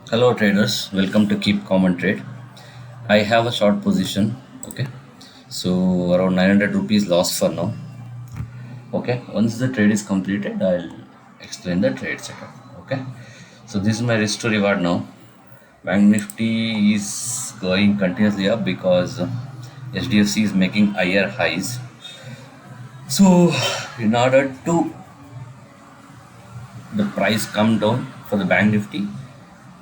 Hello traders, welcome to Keep Common Trade. I have a short position, okay. So around 900 rupees lost for now. Okay, once the trade is completed, I'll explain the trade setup. Okay, so this is my risk to reward now. Bank Nifty is going continuously up because HDFC is making higher highs. So in order to the price come down for the Bank Nifty,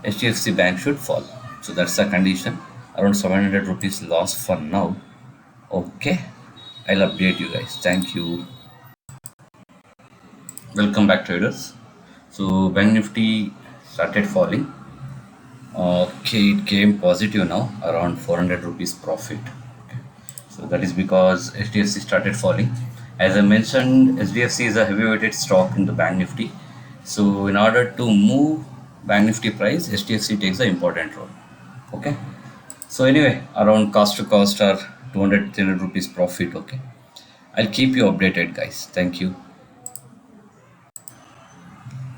HDFC Bank should fall. So that's the condition. Around 700 rupees loss for now. Okay, I'll update you guys. Thank you. Welcome back, traders. So Bank Nifty started falling. Okay, it came positive now, around 400 rupees profit. Okay. So that is because HDFC started falling. As I mentioned, HDFC is a heavyweighted stock in the Bank Nifty. So in order to move Bank Nifty price, HDFC takes an important role. Okay. So anyway, around cost to cost are 200 300 rupees profit. Okay. I'll keep you updated, guys. Thank you.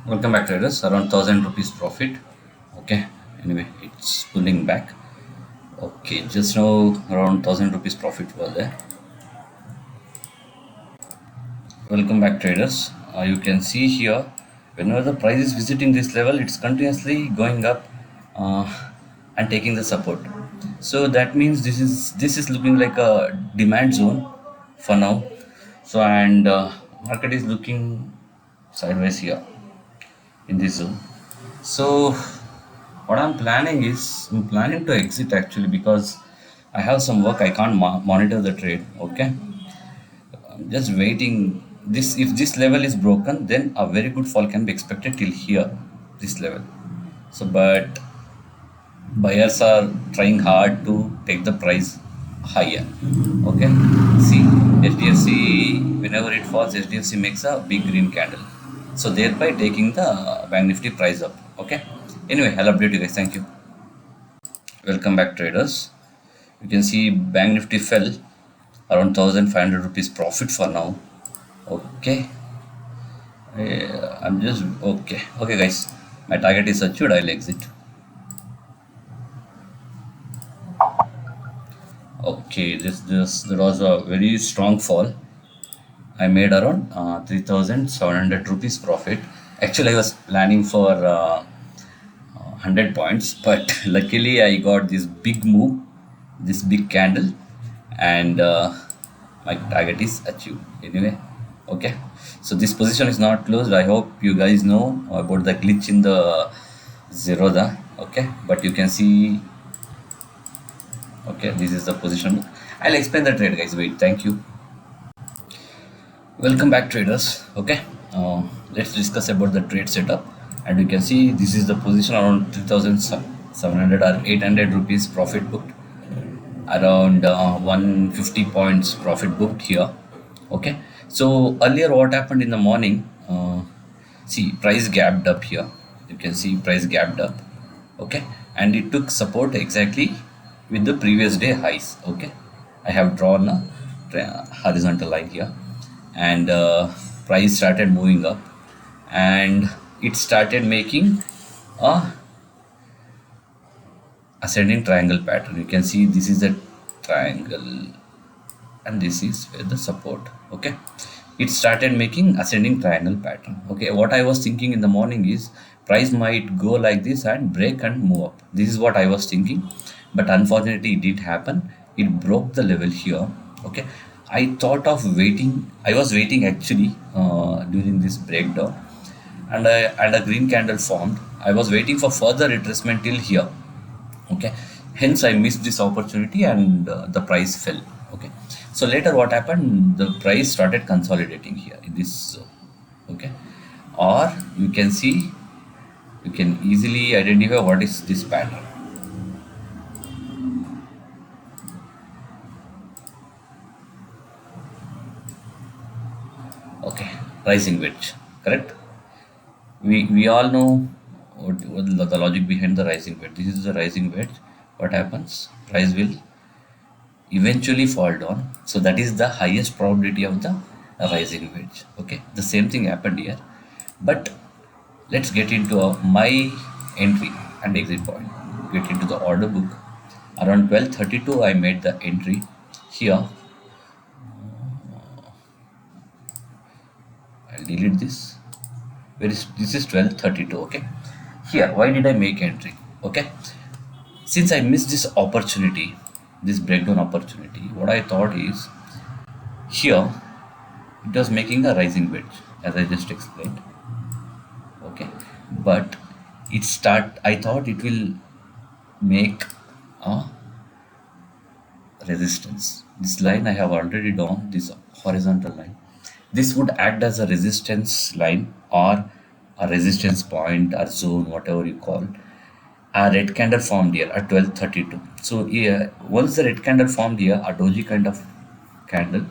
Welcome back, traders. Around 1000 rupees profit. Okay. Anyway, it's pulling back. Okay, just now around 1000 rupees profit was there. Welcome back, traders. You can see here, whenever the price is visiting this level, it's continuously going up uh, and taking the support. So that means this is looking like a demand zone for now. So and market is looking sideways here in this zone. So what I'm planning to exit actually because I have some work. I can't monitor the trade. Okay, I'm just waiting. This if this level is broken, then a very good fall can be expected till here, this level. So, but buyers are trying hard to take the price higher. Okay, see HDFC whenever it falls, HDFC makes a big green candle. So thereby taking the Bank Nifty price up. Okay. Anyway, I'll update you guys. Thank you. Welcome back, traders. You can see Bank Nifty fell around 1500 rupees profit for now. Okay, I'm just okay, guys. My target is achieved. I'll exit. Okay, this there was a very strong fall. I made around 3700 rupees profit. Actually, I was planning for 100 points, but luckily I got this big move, this big candle, and my target is achieved. Anyway, okay. So this position is not closed. I hope you guys know about the glitch in the Zerodha. Okay, but you can see. Okay, this is the position. I'll explain the trade, guys. Wait, thank you. Welcome back, traders. Okay, let's discuss about the trade setup. And you can see this is the position around 3700 or 800 rupees profit booked, around 150 points profit booked here. Okay, so earlier what happened in the morning? See, price gapped up here. You can see price gapped up. Okay, and it took support exactly with the previous day highs. Okay, I have drawn a horizontal line here, and price started moving up, and it started making a ascending triangle pattern. You can see this is a triangle, and this is where the support. Okay, it started making ascending triangle pattern. Okay, what I was thinking in the morning is price might go like this and break and move up. This is what I was thinking, but unfortunately it did happen. It broke the level here. Okay, I thought of waiting. I was waiting actually during this breakdown, and a green candle formed. I was waiting for further retracement till here. Okay, hence I missed this opportunity, and the price fell. Okay, so later what happened, the price started consolidating here in this zone. Okay, or you can see, you can easily identify what is this pattern. Okay, rising wedge, correct. We all know what the logic behind the rising wedge. This is the rising wedge. What happens, price will eventually fall down. So that is the highest probability of the rising wedge. Okay, the same thing happened here, but let's get into my entry. and exit point. Get into the order book. Around 12:32 I made the entry. Here I'll delete this. Where is this? Is 12:32. Okay, here why did I make entry? Okay, since I missed this opportunity, this breakdown opportunity, what I thought is, here it was making a rising wedge as I just explained. Okay, but I thought it will make a resistance. This line I have already drawn, this horizontal line. This would act as a resistance line or a resistance point or zone, whatever you call. A red candle formed here at 12:32. So here, once the red candle formed here, a doji kind of candle,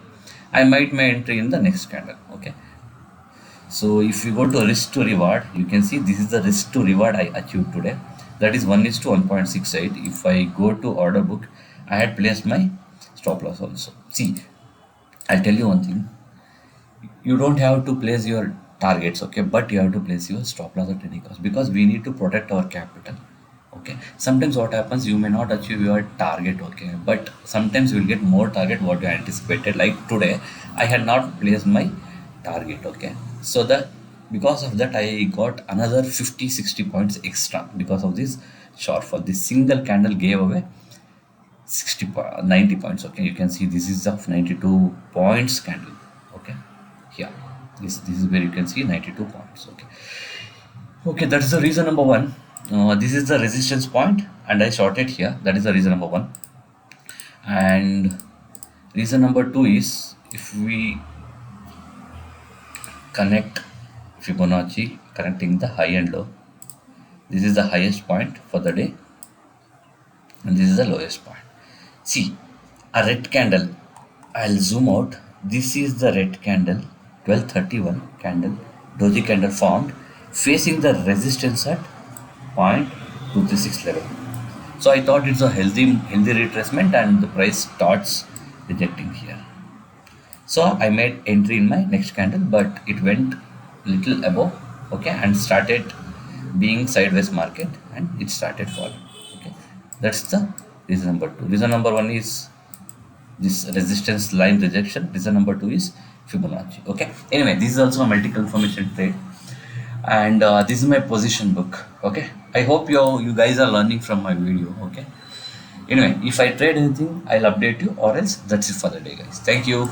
I might my entry in the next candle. Okay. So if you go to risk to reward, you can see this is the risk to reward I achieved today. That is 1:1.68. If I go to order book, I had placed my stop loss also. See, I'll tell you one thing. You don't have to place your targets, okay, but you have to place your stop loss at any cost, because we need to protect our capital. Okay, sometimes what happens, you may not achieve your target, okay, but sometimes you will get more target what you anticipated. Like today I had not placed my target, okay, so that because of that I got another 50-60 points extra because of this shortfall. This single candle gave away 90 points. Okay, you can see this is of 92 points candle. Okay, here this is where you can see 92 points. Okay, that is the reason number one. This is the resistance point and I shorted here. That is the reason number one. And reason number two is, if we connect Fibonacci connecting the high and low, this is the highest point for the day and this is the lowest point. See, a red candle, I'll zoom out. This is the red candle, 12:31 candle, doji candle formed facing the resistance at 0.236 level. So I thought it's a healthy retracement and the price starts rejecting here. So I made entry in my next candle, but it went little above, okay, and started being sideways market and it started falling. Okay, that's the reason number two. Reason number one is this resistance line rejection. Reason number two is Fibonacci. Okay, anyway, this is also a multi confirmation trade, and this is my position book. Okay, I hope you guys are learning from my video. Okay, anyway, if I trade anything, I'll update you, or else that's it for the day, guys. Thank you.